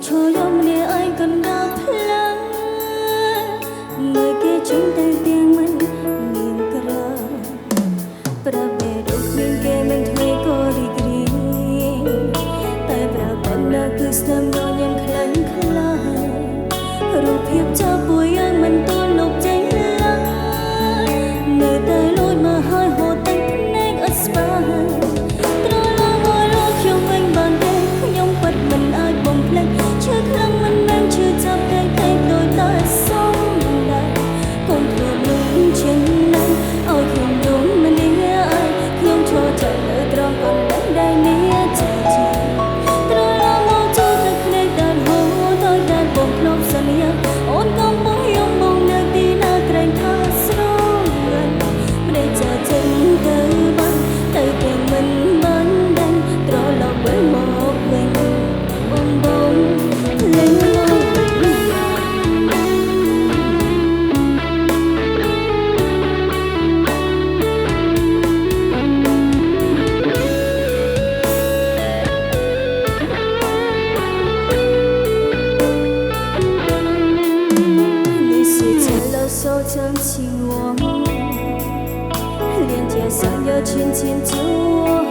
cho đom lia ai cần đau phá người kia chúng ta tiếng mình nghiêng cờ pra bề đôi mình kia mình thuê cô đi kiri tay pra bên na cứ sớm đôi nhân khăn khăn rồi phiêu cho bụi ăn mình tuôn lục cháy lá người tay lối mà hơi hồ tanh nét ở spa trước lăng mình mang chưa chạm tay tay đôi ta sống lại còn thừa mình trên nắng ôi không đúng mình đi ai không cho trời lỡ tròn còn đánh đây nia chỉ tôi lo mau cho thật nên đàn hồ tôi đàn bông lốp sân nhang ôn công bóng yêu mong nơi đi na cành tha sông gần để chờ chân từ ban từ tiền mình ban đành tôi lo với một mình bông bông sâu trong情我连接想要轻轻救我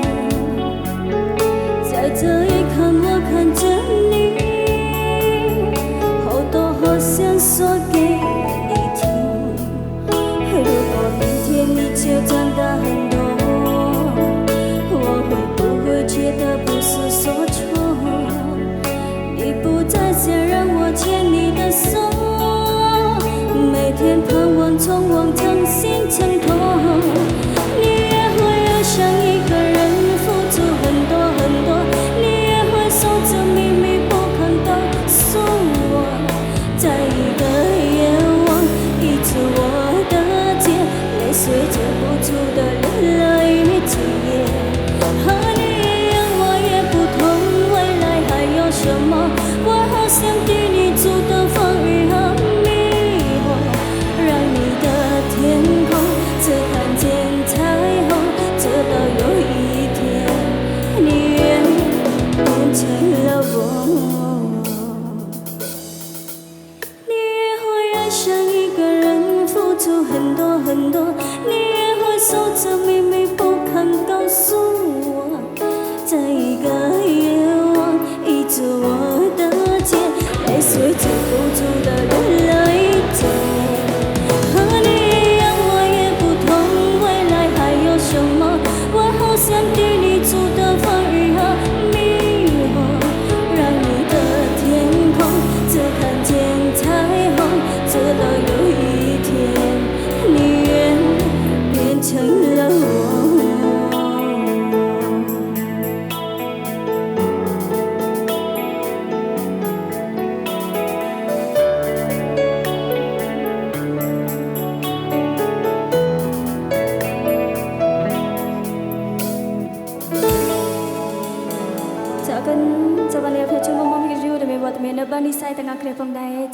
在这一刻我看着你好多好想说给你听如果明天你就长大很多我会不会觉得不是说错你不再想让我牵你的手每天盼望从往常心挣脱你也会爱上一个人付出很多很多你也会守着秘密不肯告诉我在一个夜晚依着我的肩泪水止不住的流了一整夜和你一样我也不同未来还有什么我好想对你主动放雨和天空只看见彩虹直到有一天你也变成了我你也会爱上一个人付出很多很多你也会守着秘密不肯告诉我在一个夜晚依着我的肩泪水止不住的流了一整夜想对你主的风雨和迷惑让你的天空只看见彩虹直到有一天你也变成了我Jangan lihat cuma mami kiri udah membuat mana bani saya tengah kerja pemdaya